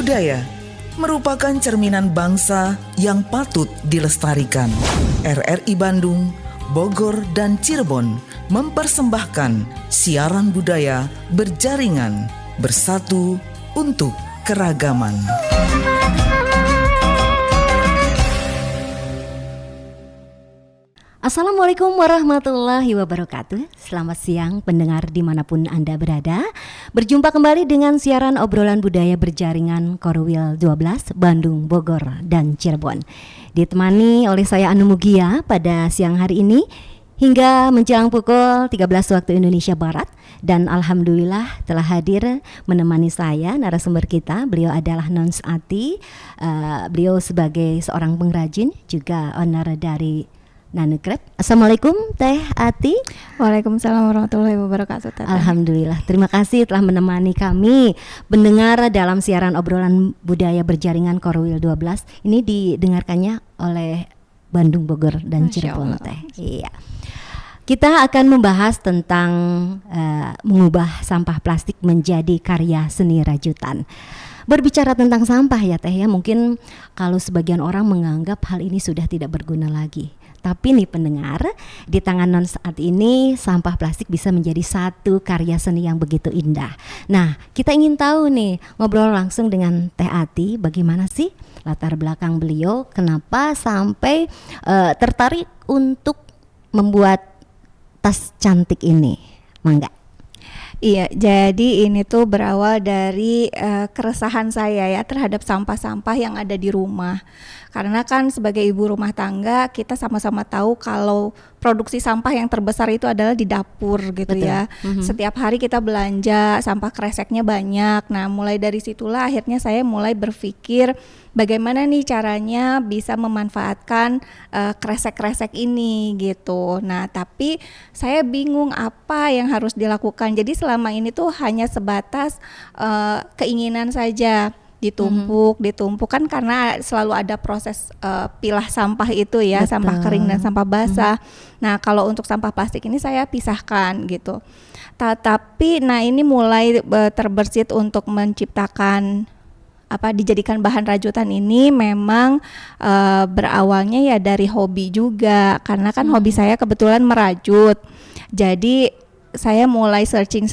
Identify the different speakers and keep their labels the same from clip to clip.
Speaker 1: Budaya merupakan cerminan bangsa yang patut dilestarikan. RRI Bandung, Bogor, dan Cirebon mempersembahkan siaran budaya berjaringan, bersatu untuk keragaman.
Speaker 2: Assalamualaikum warahmatullahi wabarakatuh. Selamat siang pendengar dimanapun Anda berada. Berjumpa kembali dengan siaran obrolan budaya berjaringan Korwil 12 Bandung, Bogor, dan Cirebon. Ditemani oleh saya Anu Mugia pada siang hari ini hingga menjelang pukul 13 waktu Indonesia Barat. Dan alhamdulillah telah hadir menemani saya narasumber kita. Beliau adalah Nons Ati. Beliau sebagai seorang pengrajin juga owner dari Nanukrep. Assalamualaikum Teh Ati.
Speaker 3: Waalaikumsalam warahmatullahi wabarakatuh. Tata.
Speaker 2: Alhamdulillah, terima kasih telah menemani kami pendengar dalam siaran obrolan budaya berjaringan Korwil 12. Ini didengarkannya oleh Bandung, Bogor, dan Cirebon Teh. Iya. Kita akan membahas tentang mengubah sampah plastik menjadi karya seni rajutan. Berbicara tentang sampah ya Teh ya, mungkin kalau sebagian orang menganggap hal ini sudah tidak berguna lagi. Tapi nih pendengar, di tangan non saat ini sampah plastik bisa menjadi satu karya seni yang begitu indah. Nah, kita ingin tahu nih, ngobrol langsung dengan Teh Ati, bagaimana sih latar belakang beliau, kenapa sampai tertarik untuk membuat tas cantik ini, Mangga?
Speaker 3: Iya, jadi ini tuh berawal dari keresahan saya ya terhadap sampah-sampah yang ada di rumah. Karena kan sebagai ibu rumah tangga kita sama-sama tahu kalau produksi sampah yang terbesar itu adalah di dapur gitu. Betul. Ya. Setiap hari kita belanja, sampah kreseknya banyak. Nah, mulai dari situlah akhirnya saya mulai berpikir bagaimana nih caranya bisa memanfaatkan kresek-kresek ini gitu. Nah, tapi saya bingung apa yang harus dilakukan. Jadi selama ini tuh hanya sebatas keinginan saja. Ditumpuk kan karena selalu ada proses pilah sampah itu ya. Betul. Sampah kering dan sampah basah. Nah, kalau untuk sampah plastik ini saya pisahkan gitu. Tapi nah ini mulai terbersit untuk menciptakan dijadikan bahan rajutan ini memang berawalnya ya dari hobi juga, karena kan hobi saya kebetulan merajut. Jadi saya mulai searching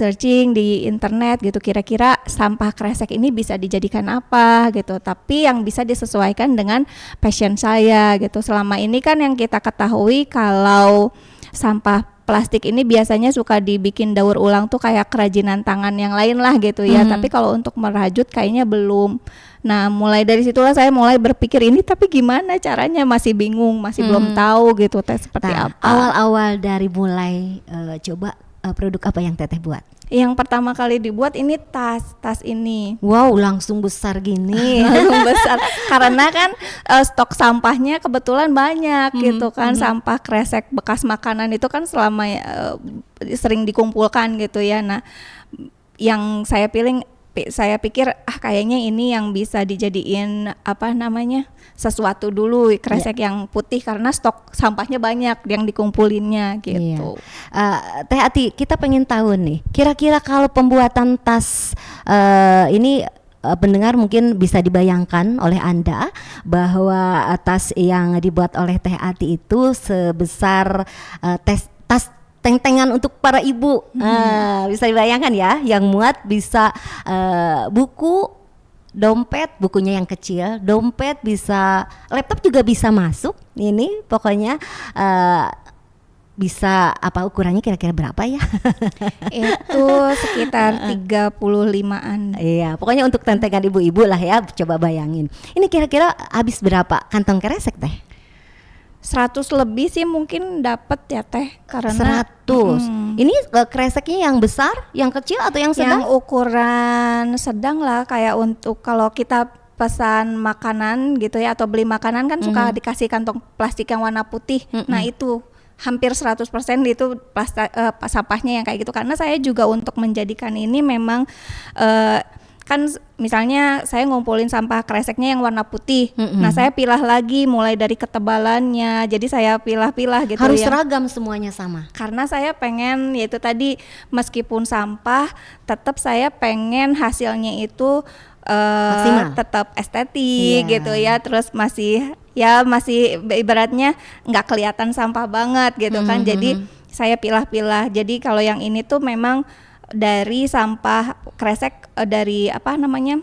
Speaker 3: di internet gitu, kira-kira sampah kresek ini bisa dijadikan apa gitu, tapi yang bisa disesuaikan dengan passion saya gitu. Selama ini kan yang kita ketahui kalau sampah plastik ini biasanya suka dibikin daur ulang tuh kayak kerajinan tangan yang lain lah gitu ya, tapi kalau untuk merajut kayaknya belum. Nah, mulai dari situlah saya mulai berpikir ini tapi gimana caranya, masih bingung, masih belum tahu gitu seperti apa.
Speaker 2: Awal-awal dari mulai coba produk apa yang Teteh buat?
Speaker 3: Yang pertama kali dibuat ini tas ini.
Speaker 2: Wow, langsung besar gini.
Speaker 3: Langsung besar. Karena kan stok sampahnya kebetulan banyak gitu kan. Sampah kresek bekas makanan itu kan selama sering dikumpulkan gitu ya. Nah, yang saya pikir kayaknya ini yang bisa dijadiin sesuatu dulu kresek yang putih karena stok sampahnya banyak yang dikumpulinnya gitu.
Speaker 2: Iya. Teh Ati, kita pengen tahu nih, kira-kira kalau pembuatan tas ini pendengar mungkin bisa dibayangkan oleh Anda bahwa tas yang dibuat oleh Teh Ati itu sebesar tas teng-tengan untuk para ibu. Bisa dibayangkan ya, yang muat bisa buku, dompet, bukunya yang kecil, dompet bisa, laptop juga bisa masuk. Ini pokoknya bisa ukurannya kira-kira berapa ya?
Speaker 3: Itu sekitar 35-an.
Speaker 2: Iya, pokoknya untuk tentengan ibu-ibu lah ya, coba bayangin. Ini kira-kira habis berapa kantong kresek Teh?
Speaker 3: 100 lebih sih mungkin dapat ya Teh, karena
Speaker 2: 100. Ini kreseknya yang besar, yang kecil atau yang sedang?
Speaker 3: Yang ukuran sedang lah, kayak untuk kalau kita pesan makanan gitu ya atau beli makanan kan suka dikasih kantong plastik yang warna putih. Nah, itu hampir 100% itu sampahnya yang kayak gitu, karena saya juga untuk menjadikan ini memang kan misalnya saya ngumpulin sampah kreseknya yang warna putih. Nah, saya pilah lagi mulai dari ketebalannya. Jadi saya pilah-pilah gitu.
Speaker 2: Harus seragam semuanya sama.
Speaker 3: Karena saya pengen yaitu tadi meskipun sampah tetap saya pengen hasilnya itu
Speaker 2: Maksimal.
Speaker 3: tetap estetik
Speaker 2: Iya.
Speaker 3: gitu ya, terus masih ibaratnya nggak kelihatan sampah banget gitu kan. Jadi saya pilah-pilah. Jadi kalau yang ini tuh memang dari sampah kresek, dari apa namanya,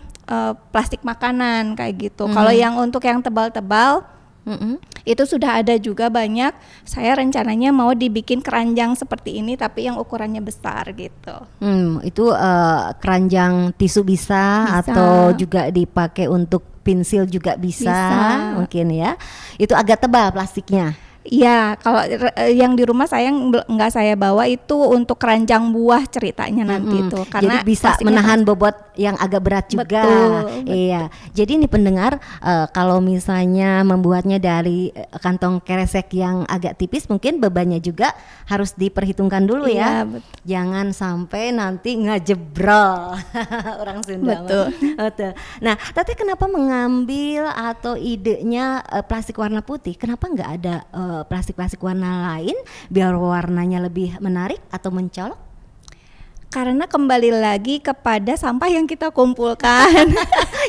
Speaker 3: plastik makanan kayak gitu. Kalau yang untuk yang tebal-tebal itu sudah ada juga banyak. Saya rencananya mau dibikin keranjang seperti ini tapi yang ukurannya besar gitu.
Speaker 2: Itu keranjang tisu bisa atau juga dipakai untuk pensil juga bisa. Mungkin ya. Itu agak tebal plastiknya.
Speaker 3: Iya, kalau yang di rumah saya nggak saya bawa itu untuk keranjang buah ceritanya nanti itu,
Speaker 2: Jadi
Speaker 3: karena
Speaker 2: bisa
Speaker 3: plastiknya
Speaker 2: menahan bobot yang agak berat juga.
Speaker 3: Betul.
Speaker 2: Iya. Jadi ini pendengar, kalau misalnya membuatnya dari kantong kresek yang agak tipis, mungkin bebannya juga harus diperhitungkan dulu ya.
Speaker 3: Iya, betul.
Speaker 2: Jangan sampai nanti ngajebrol. Orang Sunda.
Speaker 3: Betul.
Speaker 2: Betul. Nah, Tati kenapa mengambil atau idenya plastik warna putih? Kenapa nggak ada plastik-plastik warna lain biar warnanya lebih menarik atau mencolok?
Speaker 3: Karena kembali lagi kepada sampah yang kita kumpulkan.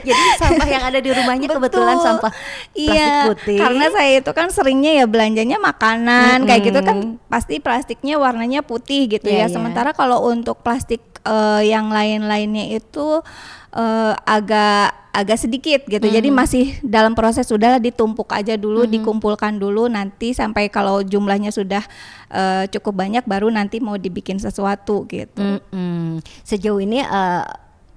Speaker 2: Jadi sampah yang ada di rumahnya kebetulan sampah plastik putih.
Speaker 3: Karena saya itu kan seringnya ya belanjanya makanan kayak gitu kan, pasti plastiknya warnanya putih gitu ya. Sementara kalau untuk plastik yang lain-lainnya itu agak sedikit gitu. Jadi masih dalam proses, sudah ditumpuk aja dulu, dikumpulkan dulu, nanti sampai kalau jumlahnya sudah cukup banyak baru nanti mau dibikin sesuatu gitu.
Speaker 2: Sejauh ini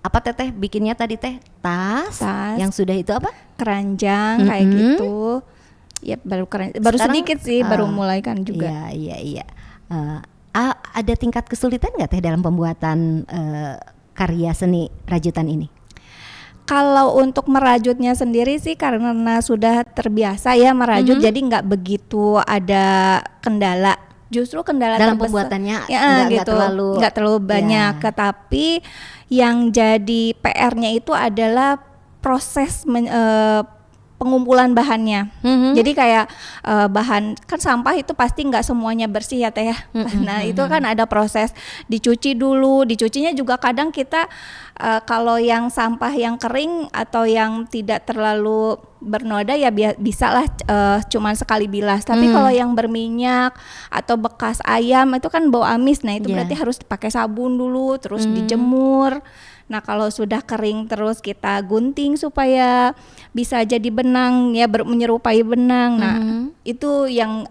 Speaker 2: apa Teteh bikinnya tadi Teh? Tas yang sudah itu apa?
Speaker 3: Keranjang kayak gitu. Ya baru
Speaker 2: Sekarang,
Speaker 3: sedikit sih, baru mulai kan juga.
Speaker 2: Iya. Ada tingkat kesulitan nggak Teh dalam pembuatan karya seni rajutan ini?
Speaker 3: Kalau untuk merajutnya sendiri sih karena sudah terbiasa ya merajut, jadi nggak begitu ada kendala. Justru kendala
Speaker 2: dalam
Speaker 3: terbesar
Speaker 2: pembuatannya
Speaker 3: nggak terlalu banyak. Tetapi yang jadi PR-nya itu adalah proses pengumpulan bahannya. Jadi kayak bahan kan sampah itu pasti nggak semuanya bersih ya Teh ya. Nah itu kan ada proses dicuci dulu, dicucinya juga kadang kita kalau yang sampah yang kering atau yang tidak terlalu bernoda ya bisa lah cuman sekali bilas. Tapi kalau yang berminyak atau bekas ayam itu kan bau amis. Nah itu berarti harus pakai sabun dulu, terus dijemur. Nah kalau sudah kering terus kita gunting supaya bisa jadi benang ya, menyerupai benang. Nah itu yang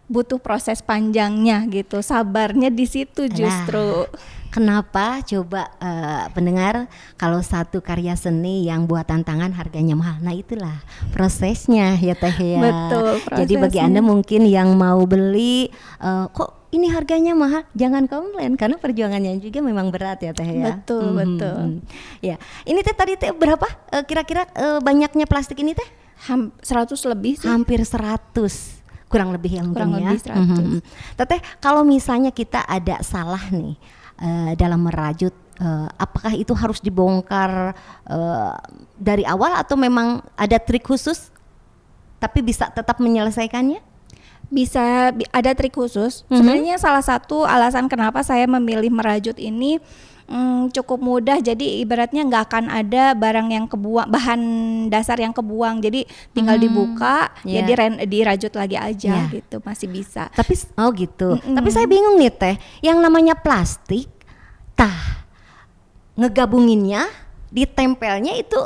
Speaker 3: butuh proses panjangnya gitu, sabarnya di situ justru.
Speaker 2: Kenapa coba pendengar, kalau satu karya seni yang buatan tangan harganya mahal, nah itulah prosesnya ya Teh ya.
Speaker 3: Betul, prosesnya.
Speaker 2: Jadi bagi Anda mungkin yang mau beli kok ini harganya mahal, jangan komplain karena perjuangannya juga memang berat ya Teh ya.
Speaker 3: Betul.
Speaker 2: Ya, ini Teh tadi Teh berapa kira-kira banyaknya plastik ini Teh?
Speaker 3: 100 lebih sih.
Speaker 2: Hampir 100. Kurang lebih yang
Speaker 3: kurang
Speaker 2: ya.
Speaker 3: lebih 100.
Speaker 2: Teteh, kalau misalnya kita ada salah nih dalam merajut, apakah itu harus dibongkar dari awal atau memang ada trik khusus tapi bisa tetap menyelesaikannya?
Speaker 3: Bisa ada trik khusus. Sebenarnya salah satu alasan kenapa saya memilih merajut ini cukup mudah. Jadi ibaratnya nggak akan ada barang yang kebuang, bahan dasar yang kebuang. Jadi tinggal dibuka, ya dirajut lagi aja gitu, masih bisa.
Speaker 2: Tapi gitu. Tapi saya bingung nih Teh, yang namanya plastik, ngegabunginnya, ditempelnya itu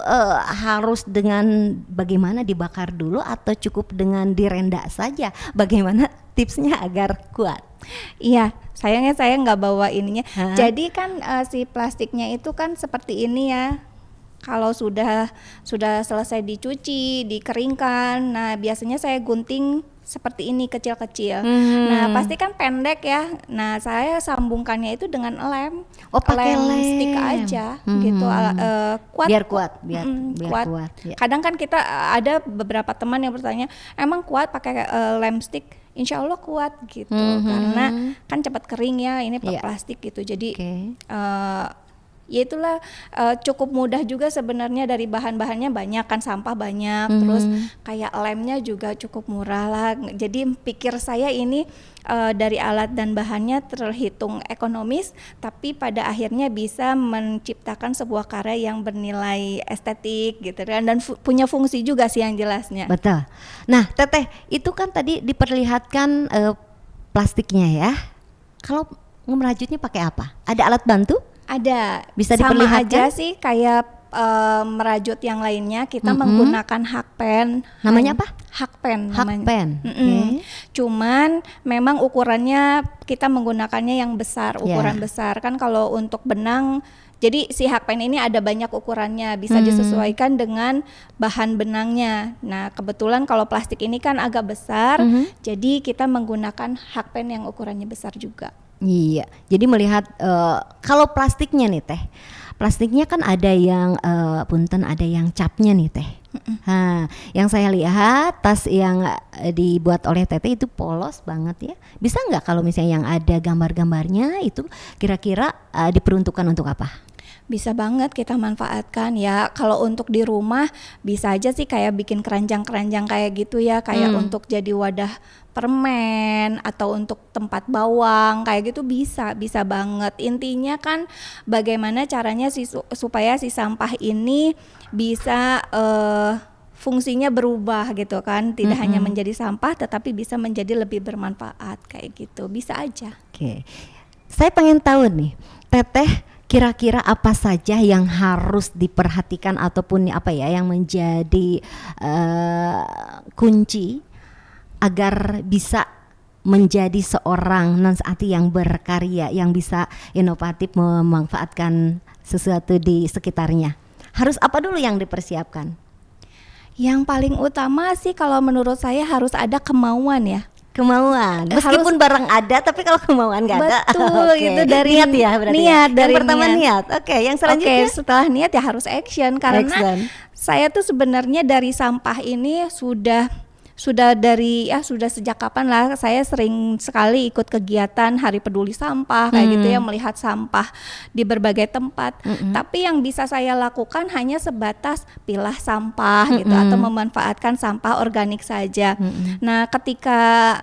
Speaker 2: harus dengan bagaimana, dibakar dulu atau cukup dengan direnda saja? Bagaimana tipsnya agar kuat?
Speaker 3: Iya, sayangnya saya nggak bawa ininya. Jadi kan si plastiknya itu kan seperti ini ya. Kalau sudah selesai dicuci, dikeringkan, nah biasanya saya gunting seperti ini kecil-kecil. Nah pasti kan pendek ya. Nah saya sambungkannya itu dengan lem.
Speaker 2: Pakai lem
Speaker 3: stick aja gitu. Kuat.
Speaker 2: Biar kuat, biar kuat.
Speaker 3: Ya. Kadang kan kita ada beberapa teman yang bertanya, emang kuat pakai lem stick? Insya Allah kuat gitu. Karena kan cepat kering ya. Ini plastik gitu. Jadi ya itulah cukup mudah juga sebenarnya, dari bahan-bahannya banyak kan, sampah banyak, terus kayak lemnya juga cukup murah lah. Jadi pikir saya ini dari alat dan bahannya terhitung ekonomis, tapi pada akhirnya bisa menciptakan sebuah karya yang bernilai estetik gitu kan, dan punya fungsi juga sih yang jelasnya.
Speaker 2: Betul. Nah, Teteh, itu kan tadi diperlihatkan plastiknya ya. Kalau merajutnya pakai apa? Ada alat bantu?
Speaker 3: Ada.
Speaker 2: Bisa
Speaker 3: sama
Speaker 2: diperlihatkan?
Speaker 3: aja sih kayak merajut yang lainnya, kita menggunakan hakpen.
Speaker 2: Namanya apa?
Speaker 3: Hakpen namanya.
Speaker 2: Hakpen. Okay.
Speaker 3: Cuman memang ukurannya kita menggunakannya yang besar, ukuran besar. Kan kalau untuk benang, jadi si hakpen ini ada banyak ukurannya, bisa disesuaikan dengan bahan benangnya. Nah, kebetulan kalau plastik ini kan agak besar, jadi kita menggunakan hakpen yang ukurannya besar juga.
Speaker 2: Iya, jadi melihat kalau plastiknya nih Teh, plastiknya kan ada yang punten, ada yang capnya nih Teh. Yang saya lihat tas yang dibuat oleh Teteh itu polos banget ya. Bisa nggak kalau misalnya yang ada gambar-gambarnya itu kira-kira diperuntukkan untuk apa?
Speaker 3: Bisa banget kita manfaatkan ya. Kalau untuk di rumah bisa aja sih kayak bikin keranjang-keranjang kayak gitu ya, kayak untuk jadi wadah permen atau untuk tempat bawang kayak gitu, bisa banget. Intinya kan bagaimana caranya supaya si sampah ini bisa fungsinya berubah gitu kan, tidak hanya menjadi sampah tetapi bisa menjadi lebih bermanfaat kayak gitu, bisa aja.
Speaker 2: Oke, saya pengen tahu nih Teteh, kira-kira apa saja yang harus diperhatikan ataupun apa ya yang menjadi kunci agar bisa menjadi seorang nansati yang berkarya, yang bisa inovatif memanfaatkan sesuatu di sekitarnya? Harus apa dulu yang dipersiapkan?
Speaker 3: Yang paling utama sih kalau menurut saya harus ada kemauan ya.
Speaker 2: Kemauan, meskipun barang ada tapi kalau kemauan nggak ada.
Speaker 3: Betul,
Speaker 2: Okay.
Speaker 3: itu dari
Speaker 2: niat ya berarti.
Speaker 3: Niat
Speaker 2: ya?
Speaker 3: dari
Speaker 2: Yang pertama
Speaker 3: niat.
Speaker 2: niat. Oke, yang selanjutnya.
Speaker 3: Oke, setelah niat ya harus action, karena saya tuh sebenarnya dari sampah ini sudah dari sudah sejak kapan lah saya sering sekali ikut kegiatan Hari Peduli Sampah kayak gitu ya, melihat sampah di berbagai tempat. Tapi yang bisa saya lakukan hanya sebatas pilah sampah gitu, atau memanfaatkan sampah organik saja. Nah, ketika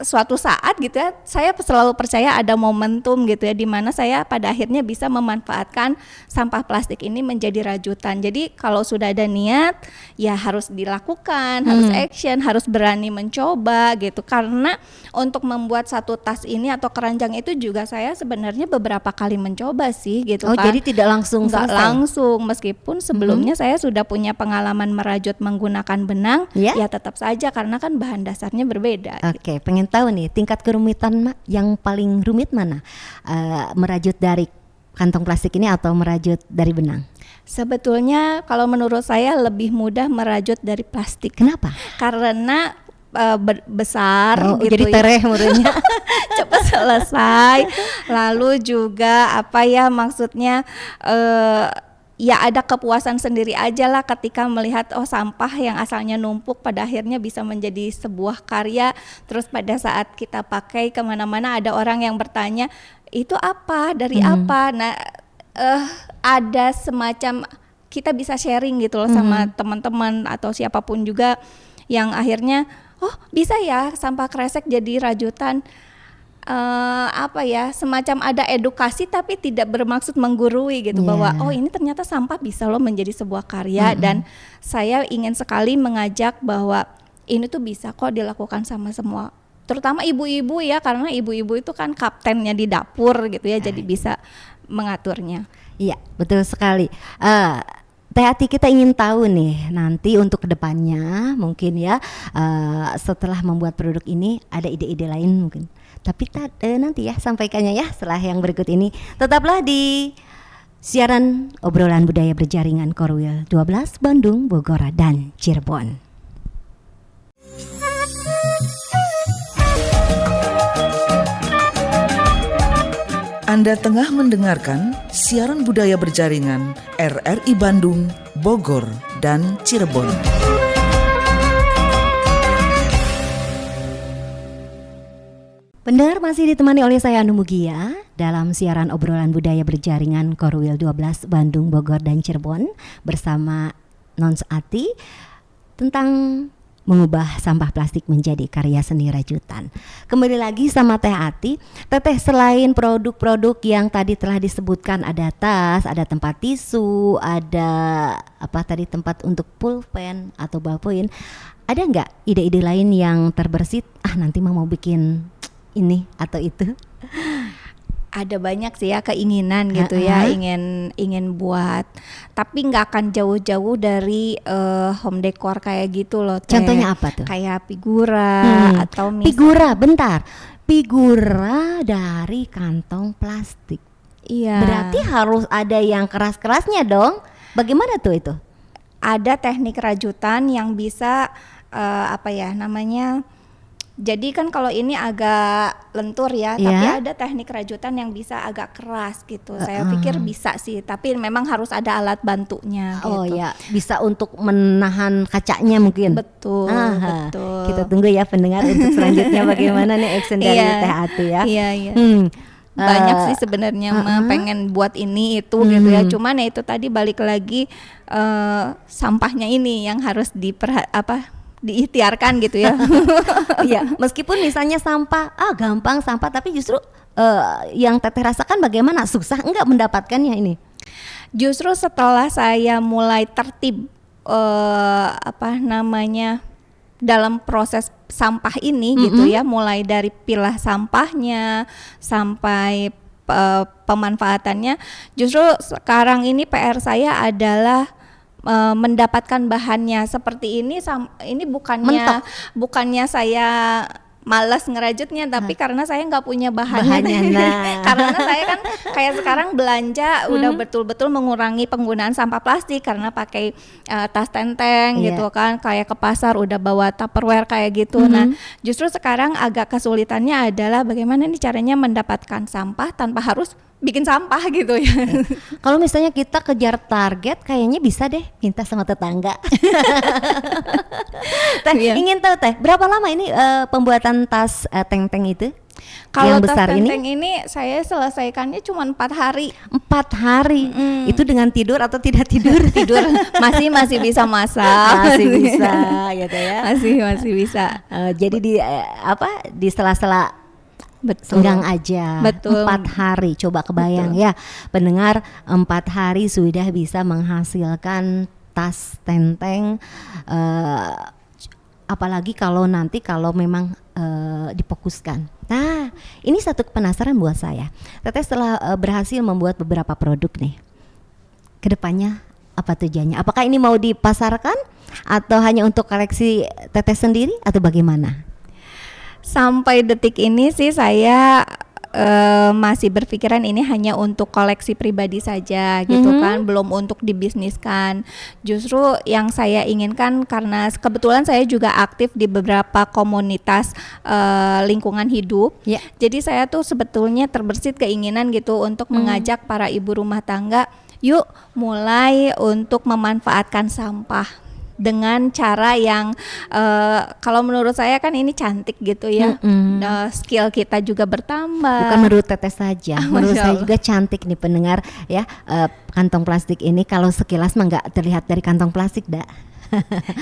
Speaker 3: suatu saat gitu ya, saya selalu percaya ada momentum gitu ya, di mana saya pada akhirnya bisa memanfaatkan sampah plastik ini menjadi rajutan. Jadi kalau sudah ada niat ya harus dilakukan, harus action, harus berani mencoba gitu. Karena untuk membuat satu tas ini atau keranjang itu juga saya sebenarnya beberapa kali mencoba sih gitu.
Speaker 2: Oh, jadi tidak langsung
Speaker 3: nggak
Speaker 2: selesai?
Speaker 3: Langsung, meskipun sebelumnya saya sudah punya pengalaman merajut menggunakan benang, ya tetap saja karena kan bahan dasarnya berbeda.
Speaker 2: Oke, pengen tahu nih tingkat kerumitan yang paling rumit mana? Merajut dari kantong plastik ini atau merajut dari benang?
Speaker 3: Sebetulnya kalau menurut saya lebih mudah merajut dari plastik.
Speaker 2: Kenapa?
Speaker 3: Karena besar gitu,
Speaker 2: jadi tereh murunya.
Speaker 3: cepat selesai. Lalu juga apa ya, maksudnya ya ada kepuasan sendiri aja lah ketika melihat sampah yang asalnya numpuk pada akhirnya bisa menjadi sebuah karya. Terus pada saat kita pakai kemana-mana ada orang yang bertanya itu apa, dari apa. Nah ada semacam kita bisa sharing gitu loh sama teman-teman atau siapapun juga, yang akhirnya bisa ya sampah kresek jadi rajutan. Apa ya, semacam ada edukasi tapi tidak bermaksud menggurui gitu, bahwa ini ternyata sampah bisa loh menjadi sebuah karya. Dan saya ingin sekali mengajak bahwa ini tuh bisa kok dilakukan sama semua, terutama ibu-ibu ya, karena ibu-ibu itu kan kaptennya di dapur gitu ya, jadi bisa mengaturnya.
Speaker 2: Iya, betul sekali. Teh Ati, kita ingin tahu nih nanti untuk kedepannya mungkin ya, setelah membuat produk ini ada ide-ide lain mungkin. Tapi nanti ya sampaikannya ya setelah yang berikut ini. Tetaplah di siaran obrolan budaya berjaringan Korwil 12 Bandung, Bogor, dan Cirebon.
Speaker 1: Anda tengah mendengarkan siaran budaya berjaringan RRI Bandung, Bogor, dan Cirebon.
Speaker 2: Pendengar masih ditemani oleh saya Anu Mugia dalam siaran obrolan budaya berjaringan Korwil 12 Bandung, Bogor, dan Cirebon bersama Nons Ati tentang mengubah sampah plastik menjadi karya seni rajutan. Kembali lagi sama Teh Ati. Teteh, selain produk-produk yang tadi telah disebutkan, ada tas, ada tempat tisu, ada apa tadi, tempat untuk pulpen atau ballpoint, ada nggak ide-ide lain yang terbersit? Nanti mau bikin ini atau itu?
Speaker 3: Ada banyak sih ya keinginan gitu ya, ingin buat, tapi nggak akan jauh-jauh dari home decor kayak gitu loh Teh.
Speaker 2: Contohnya apa tuh?
Speaker 3: Kayak figura atau
Speaker 2: figura, bentar. Figura dari kantong plastik.
Speaker 3: Iya.
Speaker 2: Berarti harus ada yang keras-kerasnya dong. Bagaimana tuh itu?
Speaker 3: Ada teknik rajutan yang bisa namanya. Jadi kan kalau ini agak lentur ya, tapi ada teknik rajutan yang bisa agak keras gitu. Saya pikir bisa sih, tapi memang harus ada alat bantunya gitu.
Speaker 2: Oh ya, bisa untuk menahan kacanya mungkin.
Speaker 3: Betul, betul.
Speaker 2: Kita tunggu ya pendengar untuk selanjutnya bagaimana nih action dari Teh Ati ya.
Speaker 3: Iya. Banyak sih sebenarnya pengen buat ini itu gitu ya. Cuman ya itu tadi balik lagi sampahnya ini yang harus diikhtiarkan gitu ya.
Speaker 2: Iya, meskipun misalnya sampah, gampang sampah, tapi justru yang Teteh rasakan bagaimana? Susah enggak mendapatkannya ini?
Speaker 3: Justru setelah saya mulai tertib dalam proses sampah ini gitu ya, mulai dari pilah sampahnya sampai pemanfaatannya, justru sekarang ini PR saya adalah mendapatkan bahannya seperti ini bukannya saya malas ngerajutnya, tapi karena saya nggak punya bahannya. Karena saya kan kayak sekarang belanja udah betul-betul mengurangi penggunaan sampah plastik karena pakai tas tenteng gitu kan, kayak ke pasar udah bawa Tupperware kayak gitu. Nah, justru sekarang agak kesulitannya adalah bagaimana nih caranya mendapatkan sampah tanpa harus bikin sampah gitu ya.
Speaker 2: Kalau misalnya kita kejar target, kayaknya bisa deh minta sama tetangga. Teh, ingin tahu Teh, berapa lama ini pembuatan tas teng-teng itu?
Speaker 3: Kalau
Speaker 2: yang
Speaker 3: tas
Speaker 2: besar
Speaker 3: teng-teng ini saya selesaikannya cuma 4 hari.
Speaker 2: 4 hari. Itu dengan tidur atau tidak tidur?
Speaker 3: Tidur masih bisa masak.
Speaker 2: Masih bisa gitu ya.
Speaker 3: Masih bisa.
Speaker 2: Jadi di sela-sela senggang aja.
Speaker 3: Betul.
Speaker 2: 4 hari, coba kebayang ya pendengar, 4 hari sudah bisa menghasilkan tas tenteng, apalagi kalau memang difokuskan. Nah, ini satu penasaran buat saya. Teteh setelah berhasil membuat beberapa produk nih, kedepannya apa tujuannya? Apakah ini mau dipasarkan atau hanya untuk koleksi Teteh sendiri atau bagaimana?
Speaker 3: Sampai detik ini sih saya masih berpikiran ini hanya untuk koleksi pribadi saja gitu kan, belum untuk dibisniskan. Justru yang saya inginkan, karena kebetulan saya juga aktif di beberapa komunitas lingkungan hidup. Jadi saya tuh sebetulnya terbersit keinginan gitu untuk mengajak para ibu rumah tangga, yuk mulai untuk memanfaatkan sampah dengan cara yang kalau menurut saya kan ini cantik gitu ya. Skill kita juga bertambah.
Speaker 2: Bukan menurut Teteh saja, menurut saya juga cantik nih pendengar ya. Kantong plastik ini kalau sekilas mah nggak terlihat dari kantong plastik dah.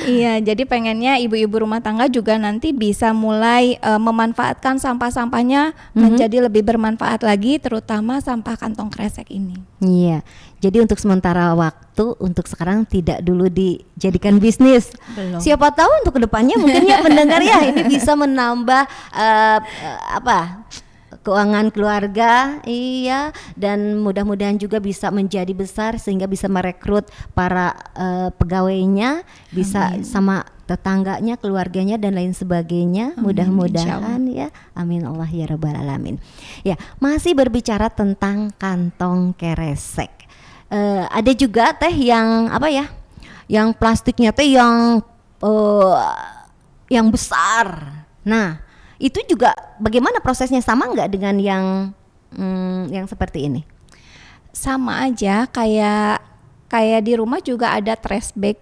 Speaker 3: Iya, jadi pengennya ibu-ibu rumah tangga juga nanti bisa mulai memanfaatkan sampah-sampahnya menjadi lebih bermanfaat lagi, terutama sampah kantong kresek ini.
Speaker 2: Iya, jadi untuk sementara waktu, untuk sekarang tidak dulu dijadikan bisnis.
Speaker 3: Belum.
Speaker 2: Siapa tahu untuk kedepannya mungkin ya pendengar ya ini bisa menambah keuangan keluarga, dan mudah-mudahan juga bisa menjadi besar sehingga bisa merekrut para pegawainya, bisa sama tetangganya, keluarganya dan lain sebagainya. Mudah-mudahan ya, amin Allah ya rabbal alamin. Ya, masih berbicara tentang kantong kresek, ada juga Teh yang yang plastiknya Teh yang besar. Nah, itu juga bagaimana prosesnya, sama nggak dengan yang seperti ini?
Speaker 3: Sama aja, kayak di rumah juga ada trash bag.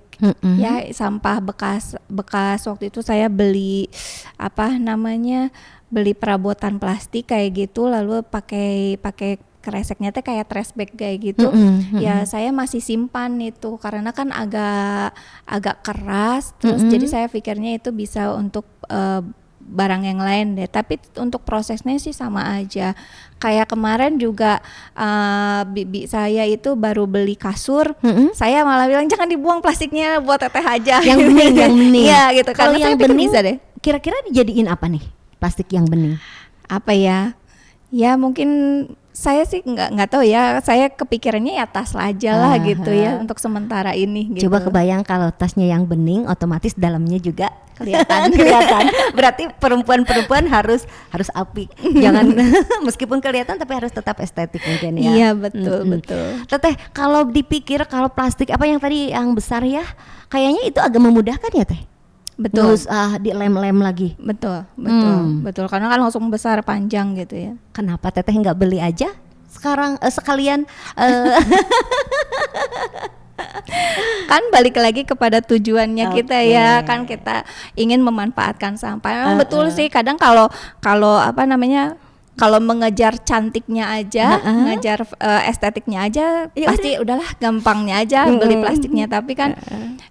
Speaker 3: Ya, sampah bekas waktu itu saya beli beli perabotan plastik kayak gitu, lalu pakai kreseknya teh kayak trash bag kayak gitu. Ya saya masih simpan itu karena kan agak keras, terus jadi saya pikirnya itu bisa untuk barang yang lain deh. Tapi untuk prosesnya sih sama aja. Kayak kemarin juga bibi saya itu baru beli kasur, saya malah bilang jangan dibuang plastiknya, buat teteh aja.
Speaker 2: Yang bening, yang bening.
Speaker 3: Iya gitu.
Speaker 2: Kalau
Speaker 3: Karena
Speaker 2: yang
Speaker 3: saya pikir
Speaker 2: bening
Speaker 3: bisa deh.
Speaker 2: kira-kira dijadiin apa nih plastik yang bening?
Speaker 3: Apa ya? Ya mungkin saya sih nggak tahu ya. Saya kepikirannya ya tas aja lah gitu ya untuk sementara ini. Gitu.
Speaker 2: Coba kebayang kalau tasnya yang bening, otomatis dalamnya juga
Speaker 3: kelihatan.
Speaker 2: Berarti perempuan harus apik. Jangan meskipun kelihatan tapi harus tetap estetik mungkin ya.
Speaker 3: Iya betul.
Speaker 2: Teteh, kalau dipikir kalau plastik apa yang tadi yang besar ya, kayaknya itu agak memudahkan ya Teh.
Speaker 3: Betul.
Speaker 2: Nggak usah dilem-lem lagi.
Speaker 3: Betul. Karena kan langsung besar panjang gitu ya.
Speaker 2: Kenapa Teteh nggak beli aja sekarang sekalian?
Speaker 3: Kan balik lagi kepada tujuannya kita ya, kan kita ingin memanfaatkan sampah. Memang betul sih. Kadang kalau apa namanya? Kalau mengejar cantiknya aja, mengejar estetiknya aja,
Speaker 2: Ya
Speaker 3: pasti udahlah gampangnya aja beli plastiknya. Tapi kan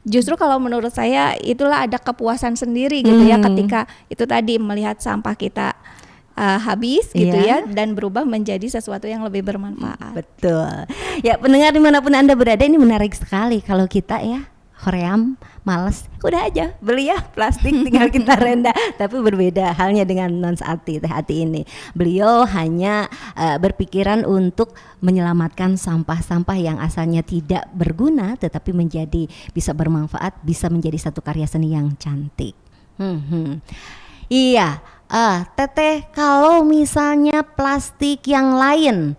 Speaker 3: justru kalau menurut saya itulah ada kepuasan sendiri gitu ya, ketika itu tadi melihat sampah kita habis gitu ya, dan berubah menjadi sesuatu yang lebih bermanfaat.
Speaker 2: Betul. Ya pendengar dimanapun Anda berada, ini menarik sekali kalau kita ya hoream, males, udah aja beli ya plastik tinggal kita renda. Tapi berbeda halnya dengan Nons Ati, Teh Ati ini. Beliau hanya berpikiran untuk menyelamatkan sampah-sampah yang asalnya tidak berguna tetapi menjadi bisa bermanfaat, bisa menjadi satu karya seni yang cantik. Iya, Teteh, kalau misalnya plastik yang lain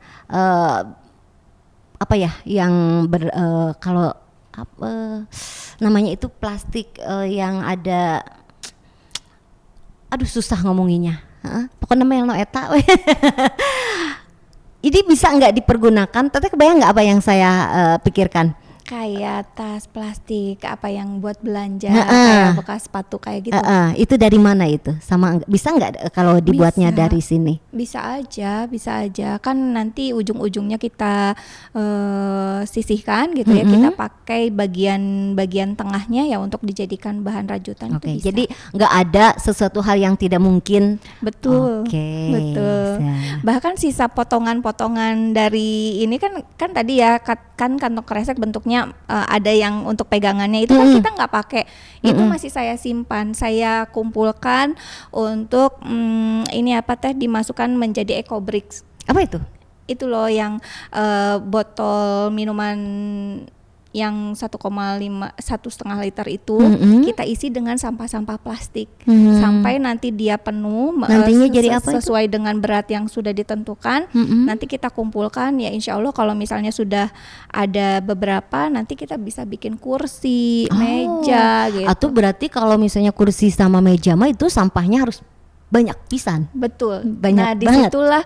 Speaker 2: apa ya yang kalau namanya itu plastik yang ada, aduh susah ngomonginnya, pokoknya melo eta. Ini bisa nggak dipergunakan? Teteh kebayang nggak apa yang saya pikirkan?
Speaker 3: Kayak tas plastik apa yang buat belanja, kayak bekas sepatu kayak gitu.
Speaker 2: Itu dari mana itu? Sama bisa nggak kalau dibuatnya
Speaker 3: Bisa.
Speaker 2: dari sini?
Speaker 3: Bisa aja. Kan nanti ujung-ujungnya kita sisihkan gitu ya. Kita pakai bagian tengahnya ya untuk dijadikan bahan rajutan.
Speaker 2: Oke,
Speaker 3: itu bisa.
Speaker 2: jadi nggak ada sesuatu hal yang tidak mungkin.
Speaker 3: Betul.
Speaker 2: Oke,
Speaker 3: betul.
Speaker 2: bisa.
Speaker 3: Bahkan sisa potongan-potongan dari ini kan tadi ya kan kantong kresek bentuknya ada yang untuk pegangannya itu kan kita nggak pakai. Itu masih saya simpan, saya kumpulkan untuk ini apa teh dimasukkan menjadi eco bricks.
Speaker 2: Apa itu?
Speaker 3: Itu loh yang botol minuman yang 1,5 1,5 liter itu kita isi dengan sampah-sampah plastik sampai nanti dia penuh.
Speaker 2: Nantinya jadi apa
Speaker 3: sesuai dengan berat yang sudah ditentukan. Nanti kita kumpulkan ya, insya Allah kalau misalnya sudah ada beberapa, nanti kita bisa bikin kursi, meja gitu.
Speaker 2: Atau berarti kalau misalnya kursi sama meja mah itu sampahnya harus banyak pisan.
Speaker 3: Betul.
Speaker 2: Banyak
Speaker 3: nah
Speaker 2: banget.
Speaker 3: disitulah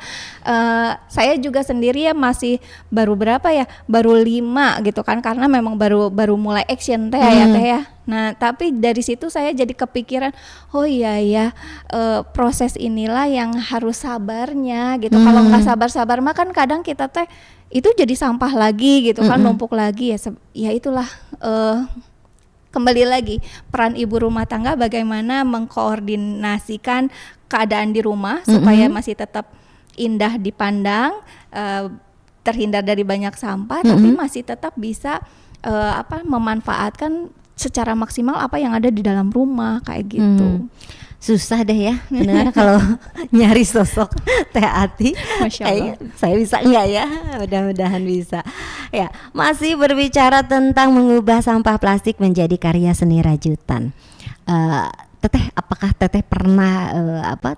Speaker 3: saya juga sendiri ya masih baru berapa ya, baru 5 gitu kan, karena memang baru mulai action teh ya teh ya. Nah tapi dari situ saya jadi kepikiran, oh iya ya, proses inilah yang harus sabarnya gitu. Kalau nggak sabar-sabar mah kan kadang kita teh itu jadi sampah lagi gitu kan, numpuk lagi ya itulah. Kembali lagi peran ibu rumah tangga bagaimana mengkoordinasikan keadaan di rumah supaya masih tetap indah dipandang, terhindar dari banyak sampah, tapi masih tetap bisa memanfaatkan secara maksimal apa yang ada di dalam rumah kayak gitu.
Speaker 2: Susah deh ya benar kalau nyari sosok Teh Ati.
Speaker 3: Masya Allah.
Speaker 2: Saya bisa enggak ya? Mudah-mudahan bisa. Ya, masih berbicara tentang mengubah sampah plastik menjadi karya seni rajutan. Teteh, apakah Teteh pernah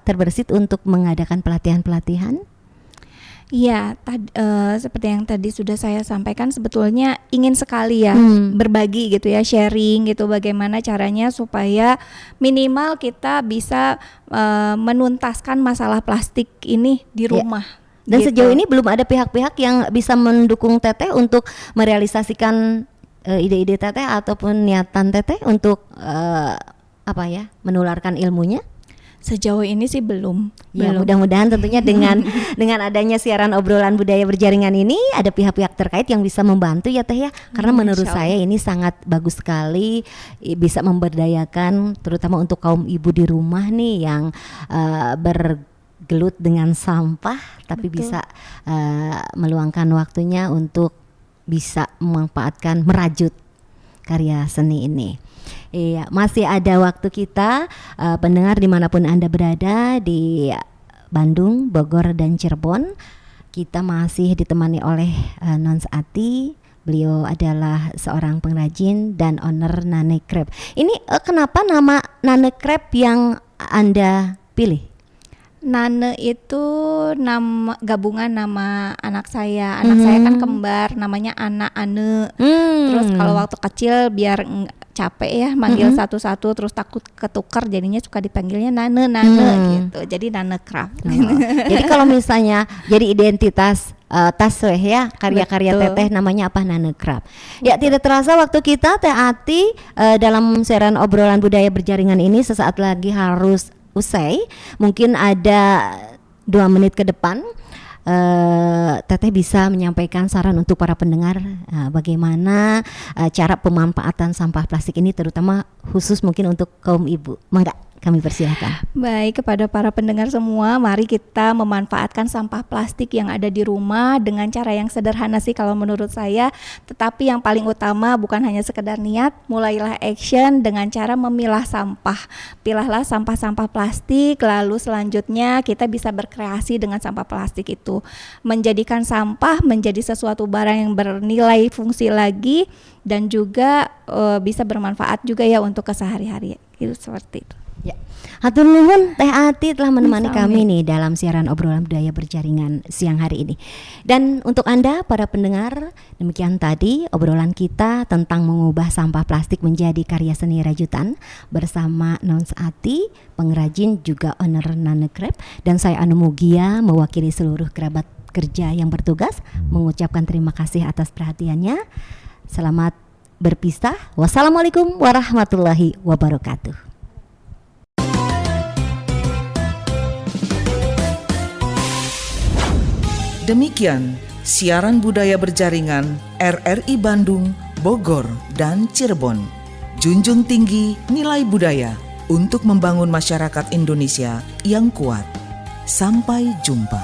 Speaker 2: terbersit untuk mengadakan pelatihan-pelatihan?
Speaker 3: Iya, seperti yang tadi sudah saya sampaikan, sebetulnya ingin sekali ya berbagi gitu ya, sharing gitu bagaimana caranya supaya minimal kita bisa menuntaskan masalah plastik ini di rumah.
Speaker 2: Dan
Speaker 3: gitu.
Speaker 2: sejauh ini belum ada pihak-pihak yang bisa mendukung Teteh untuk merealisasikan ide-ide Teteh ataupun niatan Teteh untuk menularkan ilmunya?
Speaker 3: Sejauh ini sih belum.
Speaker 2: Ya,
Speaker 3: Belum.
Speaker 2: mudah-mudahan tentunya dengan dengan adanya siaran obrolan budaya berjaringan ini ada pihak-pihak terkait yang bisa membantu ya Teh ya. Karena menurut
Speaker 3: Insya
Speaker 2: saya ini sangat bagus sekali, bisa memberdayakan terutama untuk kaum ibu di rumah nih yang bergelut dengan sampah tapi
Speaker 3: Betul.
Speaker 2: bisa meluangkan waktunya untuk bisa memanfaatkan merajut karya seni ini. Iya, masih ada waktu kita pendengar dimanapun Anda berada di Bandung, Bogor, dan Cirebon. Kita masih ditemani oleh Nons Ati. Beliau adalah seorang pengrajin dan owner Nane Crepe. Ini kenapa nama Nane Crepe yang Anda pilih?
Speaker 3: Nane itu nama gabungan nama anak saya. Anak saya kan kembar, namanya Ana Ane. Terus kalau waktu kecil biar capek ya manggil satu-satu terus takut ketukar jadinya suka dipanggilnya Nane gitu. Jadi Nane Craft.
Speaker 2: Jadi kalau misalnya jadi identitas Tasweh ya, karya-karya
Speaker 3: Betul.
Speaker 2: Teteh namanya apa? Nane Craft. Ya, tidak terasa waktu kita Teh Ati dalam siaran obrolan budaya berjaringan ini sesaat lagi harus usai. Mungkin ada 2 menit ke depan Teteh bisa menyampaikan saran untuk para pendengar bagaimana cara pemanfaatan sampah plastik ini terutama khusus mungkin untuk kaum ibu. Mangga, kami persilahkan.
Speaker 3: Baik, kepada para pendengar semua, mari kita memanfaatkan sampah plastik yang ada di rumah dengan cara yang sederhana sih kalau menurut saya. Tetapi yang paling utama bukan hanya sekedar niat, mulailah action dengan cara memilah sampah. Pilahlah sampah-sampah plastik, lalu selanjutnya kita bisa berkreasi dengan sampah plastik itu. Menjadikan sampah menjadi sesuatu barang yang bernilai fungsi lagi dan juga bisa bermanfaat juga ya untuk kesehari-hari. Itu seperti itu.
Speaker 2: Ya, hatur nuhun Teh Ati telah menemani
Speaker 3: Sami.
Speaker 2: kami nih dalam siaran obrolan budaya berjaringan siang hari ini. Dan untuk Anda para pendengar, demikian tadi obrolan kita tentang mengubah sampah plastik menjadi karya seni rajutan bersama Nons Ati, pengrajin juga owner Nane Crepe, dan saya Anu Mugia mewakili seluruh kerabat kerja yang bertugas mengucapkan terima kasih atas perhatiannya. Selamat berpisah. Wassalamualaikum warahmatullahi wabarakatuh.
Speaker 1: Demikian siaran budaya berjaringan RRI Bandung, Bogor, dan Cirebon. Junjung tinggi nilai budaya untuk membangun masyarakat Indonesia yang kuat. Sampai jumpa.